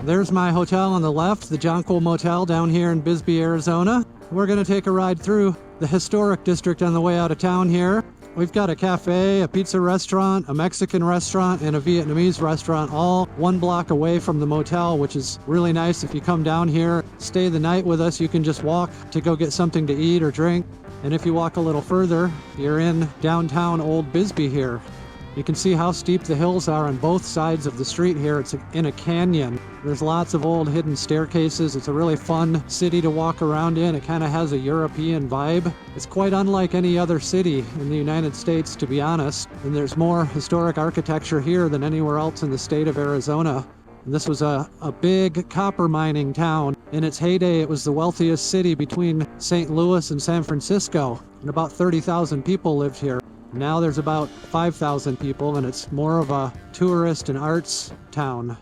There's my hotel on the left, the Jonquil Motel down here in Bisbee, Arizona. We're going to take a ride through the historic district on the way out of town here. We've got a cafe, a pizza restaurant, a Mexican restaurant, and a Vietnamese restaurant all 1 block away from the motel, which is really nice. If you come down here, stay the night with us, you can just walk to go get something to eat or drink. And if you walk a little further, you're in downtown Old Bisbee here. You can see how steep the hills are on both sides of the street here. It's in a canyon. There's lots of old hidden staircases. It's a really fun city to walk around in. It kind of has a European vibe. It's quite unlike any other city in the United States, to be honest. And there's more historic architecture here than anywhere else in the state of Arizona. And this was a big copper mining town. In its heyday, it was the wealthiest city between St. Louis and San Francisco. And about 30,000 people lived here. Now there's about 5,000 people, and it's more of a tourist and arts town.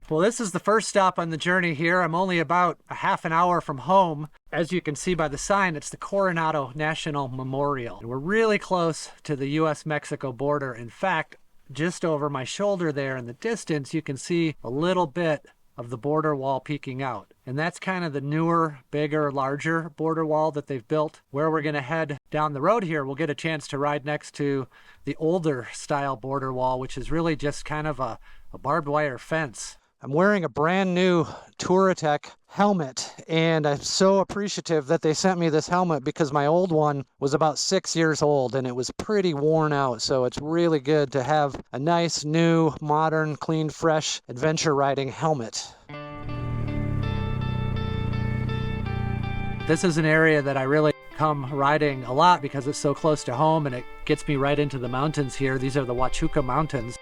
Well, this is the first stop on the journey here. I'm only about a half an hour from home. As you can see by the sign, it's the Coronado National Memorial. We're really close to the U.S.-Mexico border. In fact, just over my shoulder there in the distance, you can see a little bit of the border wall peeking out. And that's kind of the newer, bigger, larger border wall that they've built. Where we're going to head down the road here, we'll get a chance to ride next to the older style border wall, which is really just kind of a barbed wire fence. I'm wearing a brand new Touratech helmet, and I'm so appreciative that they sent me this helmet because my old one was about 6 years old and it was pretty worn out. So it's really good to have a nice, new, modern, clean, fresh adventure riding helmet. This is an area that I really come riding a lot because it's so close to home and it gets me right into the mountains here. These are the Huachuca Mountains.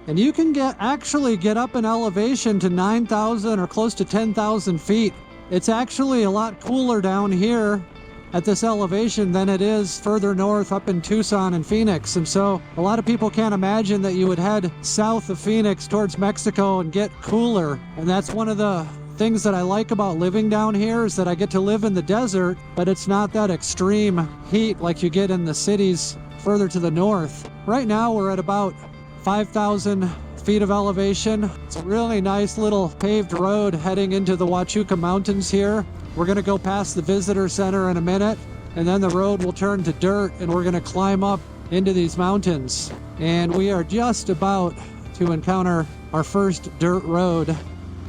And you can actually get up in elevation to 9,000 or close to 10,000 feet. It's actually a lot cooler down here at this elevation than it is further north up in Tucson and Phoenix. And so a lot of people can't imagine that you would head south of Phoenix towards Mexico and get cooler. And that's one of the things that I like about living down here is that I get to live in the desert, but it's not that extreme heat like you get in the cities further to the north. Right now we're at about 5,000 feet of elevation. It's a really nice little paved road heading into the Huachuca Mountains here. We're going to go past the visitor center in a minute, and then the road will turn to dirt, and we're going to climb up into these mountains. And we are just about to encounter our first dirt road.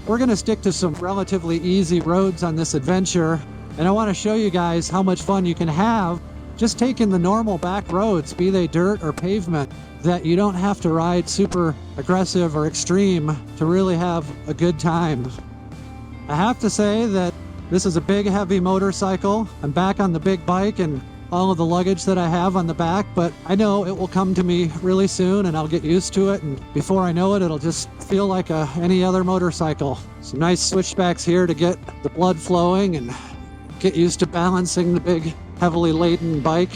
We're going to stick to some relatively easy roads on this adventure, and I want to show you guys how much fun you can have just taking the normal back roads, be they dirt or pavement, that you don't have to ride super aggressive or extreme to really have a good time. I have to say that this is a big, heavy motorcycle. I'm back on the big bike and all of the luggage that I have on the back, but I know it will come to me really soon and I'll get used to it, and before I know it, it'll just feel like any other motorcycle. Some nice switchbacks here to get the blood flowing and get used to balancing the big, heavily laden bike.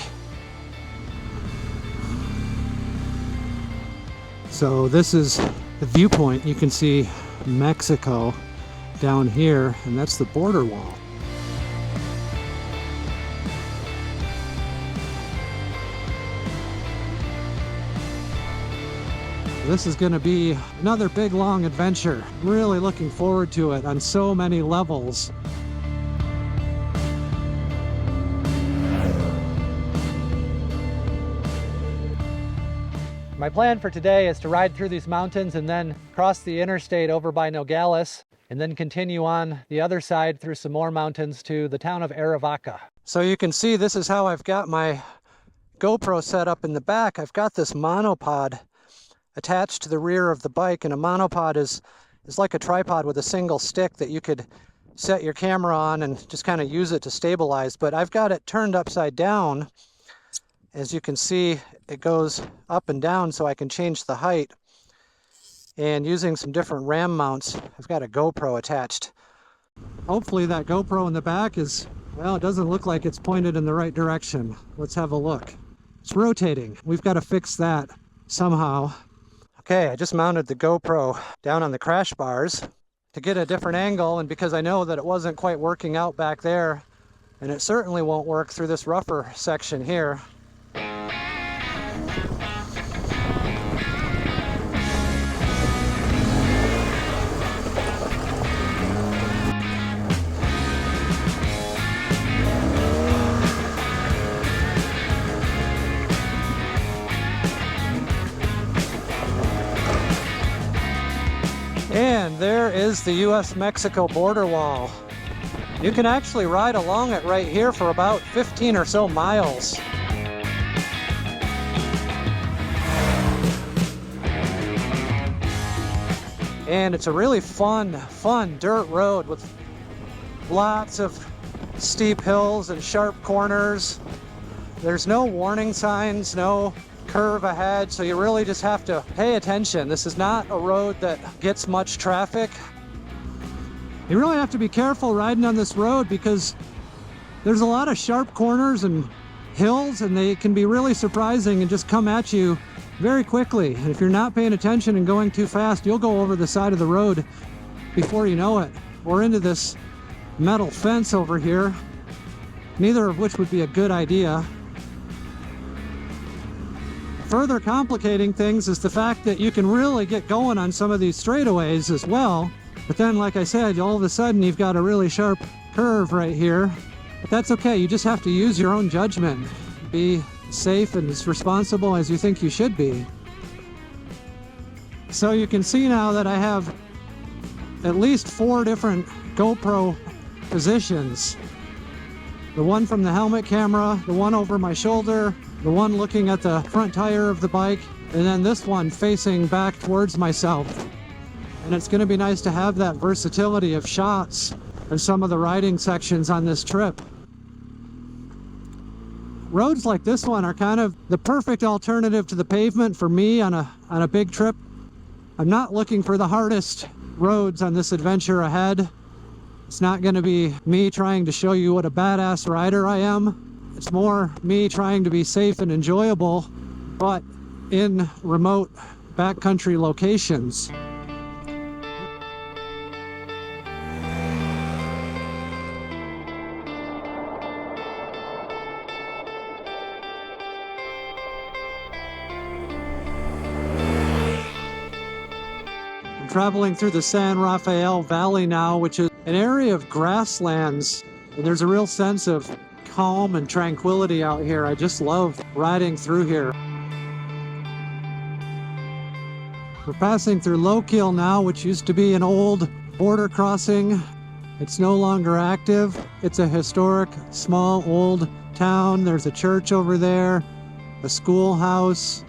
So this is the viewpoint. You can see Mexico down here, and that's the border wall. This is going to be another big, long adventure. Really looking forward to it on so many levels. My plan for today is to ride through these mountains and then cross the interstate over by Nogales and then continue on the other side through some more mountains to the town of Arivaca. So you can see this is how I've got my GoPro set up in the back. I've got this monopod attached to the rear of the bike, and a monopod is like a tripod with a single stick that you could set your camera on and just kind of use it to stabilize. But I've got it turned upside down. As you can see, it goes up and down so I can change the height. And using some different ram mounts, I've got a GoPro attached. Hopefully that GoPro in the back well, it doesn't look like it's pointed in the right direction. Let's have a look. It's rotating. We've got to fix that somehow. Okay, I just mounted the GoPro down on the crash bars to get a different angle, and because I know that it wasn't quite working out back there, and it certainly won't work through this rougher section here. And there is the US-Mexico border wall. You can actually ride along it right here for about 15 or so miles. And it's a really fun dirt road with lots of steep hills and sharp corners. There's no warning signs, no curve ahead, so you really just have to pay attention. This is not a road that gets much traffic. You really have to be careful riding on this road because there's a lot of sharp corners and hills, and they can be really surprising and just come at you very quickly. And if you're not paying attention and going too fast, you'll go over the side of the road before you know it, or into this metal fence over here, neither of which would be a good idea. Further complicating things is the fact that you can really get going on some of these straightaways as well, but then, like I said, all of a sudden you've got a really sharp curve right here. But that's okay, you just have to use your own judgment. Be safe and as responsible as you think you should be. So you can see now that I have at least 4 different GoPro positions. The one from the helmet camera, the one over my shoulder, the one looking at the front tire of the bike, and then this one facing back towards myself. And it's going to be nice to have that versatility of shots in some of the riding sections on this trip. Roads like this one are kind of the perfect alternative to the pavement for me on a big trip. I'm not looking for the hardest roads on this adventure ahead. It's not going to be me trying to show you what a badass rider I am. It's more me trying to be safe and enjoyable, but in remote backcountry locations. Traveling through the San Rafael Valley now, which is an area of grasslands, and there's a real sense of calm and tranquility out here. I just love riding through here. We're passing through Lokiel now, which used to be an old border crossing. It's no longer active. It's a historic, small, old town. There's a church over there, a schoolhouse.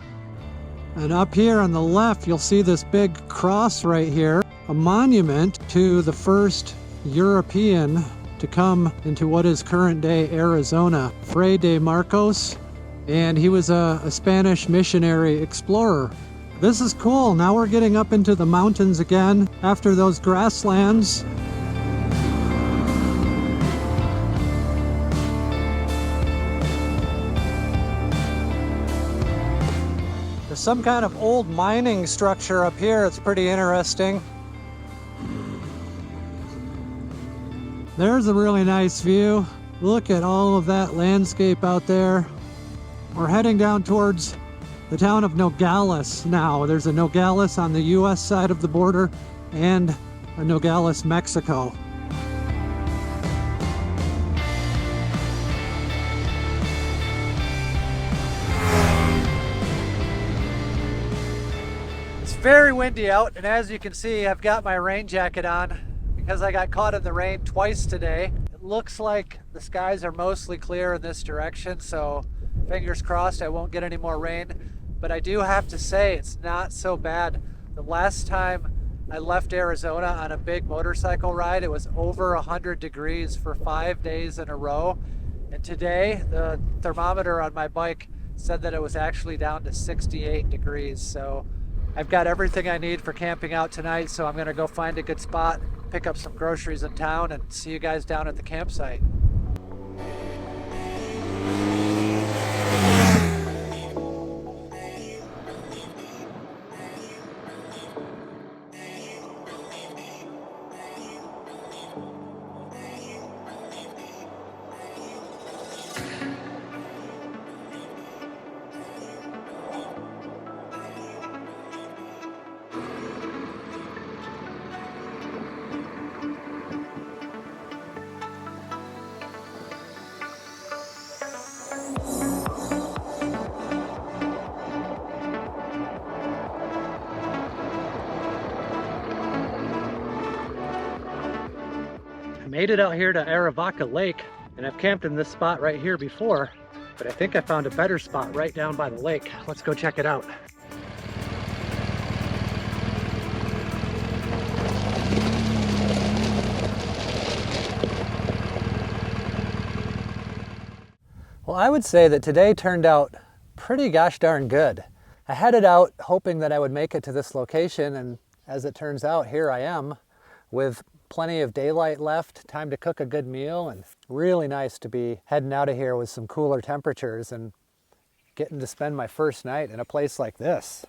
And up here on the left, you'll see this big cross right here, a monument to the first European to come into what is current-day Arizona, Fray de Marcos, and he was a Spanish missionary explorer. This is cool. Now we're getting up into the mountains again after those grasslands. There's some kind of old mining structure up here. It's pretty interesting. There's a really nice view. Look at all of that landscape out there. We're heading down towards the town of Nogales now. There's a Nogales on the US side of the border and a Nogales, Mexico. Very windy out, and as you can see, I've got my rain jacket on because I got caught in the rain twice today. It looks like the skies are mostly clear in this direction, so fingers crossed I won't get any more rain. But I do have to say, it's not so bad. The last time I left Arizona on a big motorcycle ride, it was over 100 degrees for 5 days in a row. And today, the thermometer on my bike said that it was actually down to 68 degrees. So I've got everything I need for camping out tonight, so I'm gonna go find a good spot, pick up some groceries in town, and see you guys down at the campsite. Made it out here to Arivaca Lake, and I've camped in this spot right here before, but I think I found a better spot right down by the lake. Let's go check it out. Well, I would say that today turned out pretty gosh darn good. I headed out hoping that I would make it to this location, and as it turns out, here I am with plenty of daylight left, time to cook a good meal, and really nice to be heading out of here with some cooler temperatures and getting to spend my first night in a place like this.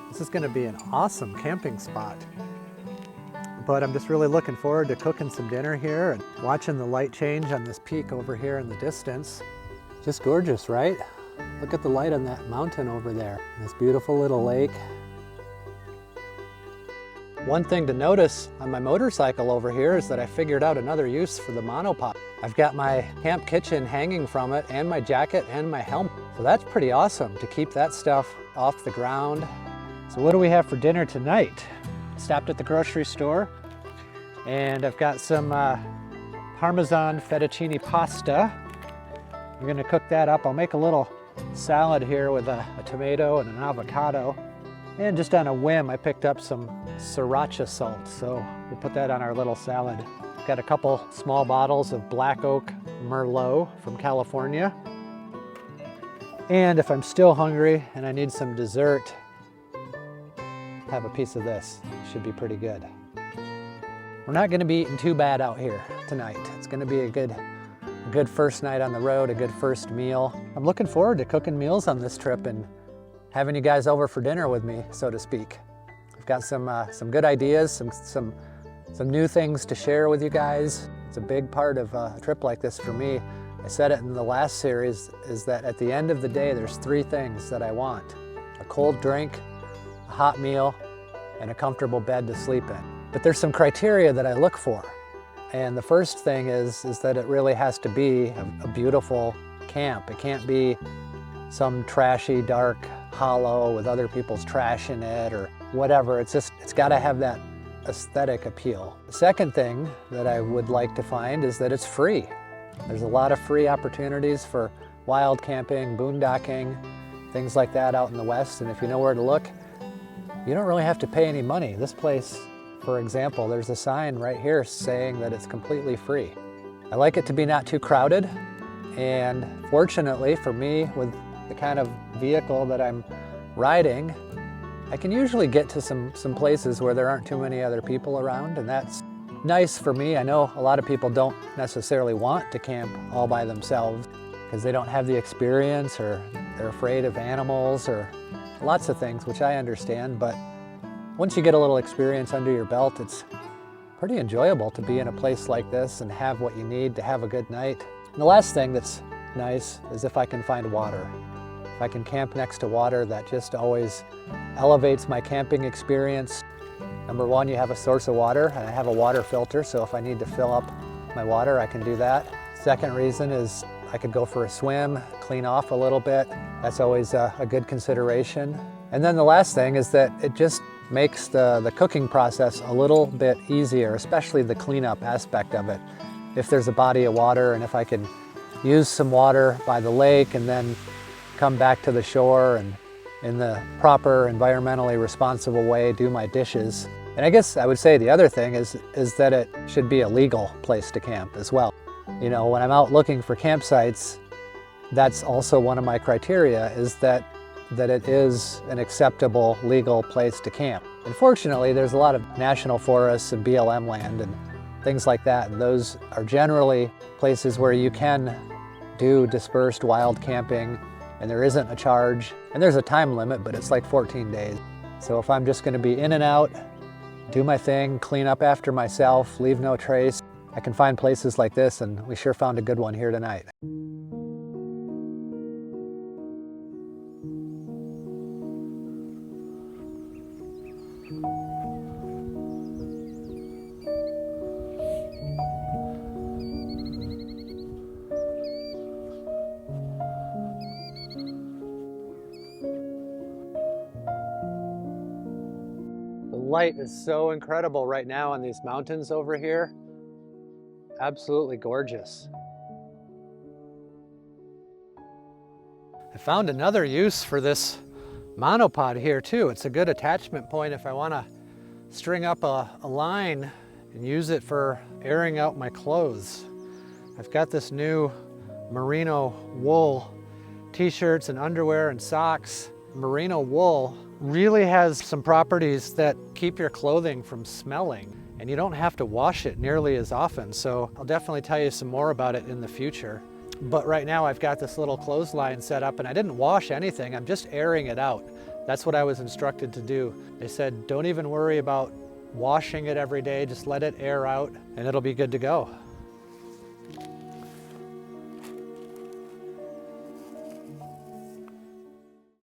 This is going to be an awesome camping spot. But I'm just really looking forward to cooking some dinner here and watching the light change on this peak over here in the distance. Just gorgeous, right? Look at the light on that mountain over there. This beautiful little lake. One thing to notice on my motorcycle over here is that I figured out another use for the monopod. I've got my camp kitchen hanging from it, and my jacket and my helmet. So that's pretty awesome to keep that stuff off the ground. So what do we have for dinner tonight? Stopped at the grocery store, and I've got some Parmesan fettuccine pasta. I'm gonna cook that up. I'll make a little salad here with a tomato and an avocado. And just on a whim, I picked up some sriracha salt, so we'll put that on our little salad. Got a couple small bottles of Black Oak Merlot from California. And if I'm still hungry and I need some dessert, have a piece of this. Should be pretty good. We're not gonna be eating too bad out here tonight. It's gonna be a good first night on the road, a good first meal. I'm looking forward to cooking meals on this trip and having you guys over for dinner with me, so to speak. I've got some good ideas, some new things to share with you guys. It's a big part of a trip like this for me. I said it in the last series, is that at the end of the day, there's 3 things that I want: a cold drink, a hot meal, and a comfortable bed to sleep in. But there's some criteria that I look for. And the first thing is that it really has to be a beautiful camp. It can't be some trashy, dark hollow with other people's trash in it or whatever. It's gotta have that aesthetic appeal. The second thing that I would like to find is that it's free. There's a lot of free opportunities for wild camping, boondocking, things like that out in the West. And if you know where to look, you don't really have to pay any money. This place, for example, there's a sign right here saying that it's completely free. I like it to be not too crowded, and fortunately for me, with the kind of vehicle that I'm riding, I can usually get to some places where there aren't too many other people around, and that's nice for me. I know a lot of people don't necessarily want to camp all by themselves because they don't have the experience, or they're afraid of animals, or lots of things, which I understand. But once you get a little experience under your belt, it's pretty enjoyable to be in a place like this and have what you need to have a good night. And the last thing that's nice is if I can find water. If I can camp next to water, that just always elevates my camping experience. Number one, you have a source of water, and I have a water filter, so if I need to fill up my water, I can do that. Second reason is I could go for a swim, clean off a little bit. That's always a good consideration. And then the last thing is that it just makes the cooking process a little bit easier, especially the cleanup aspect of it. If there's a body of water, and if I can use some water by the lake and then come back to the shore and in the proper, environmentally responsible way do my dishes. And I guess I would say the other thing is that it should be a legal place to camp as well. You know, when I'm out looking for campsites, that's also one of my criteria, is that it is an acceptable, legal place to camp. Unfortunately, there's a lot of national forests and BLM land and things like that, and those are generally places where you can do dispersed wild camping, and there isn't a charge, and there's a time limit, but it's like 14 days. So if I'm just going to be in and out, do my thing, clean up after myself, leave no trace, I can find places like this, and we sure found a good one here tonight. light is so incredible right now on these mountains over here. Absolutely gorgeous. I found another use for this monopod here too. It's a good attachment point if I want to string up a line and use it for airing out my clothes. I've got this new merino wool t-shirts and underwear and socks. Merino wool really has some properties that keep your clothing from smelling, and you don't have to wash it nearly as often. So I'll definitely tell you some more about it in the future. But right now I've got this little clothesline set up and I didn't wash anything, I'm just airing it out. That's what I was instructed to do. They said, don't even worry about washing it every day, just let it air out and it'll be good to go.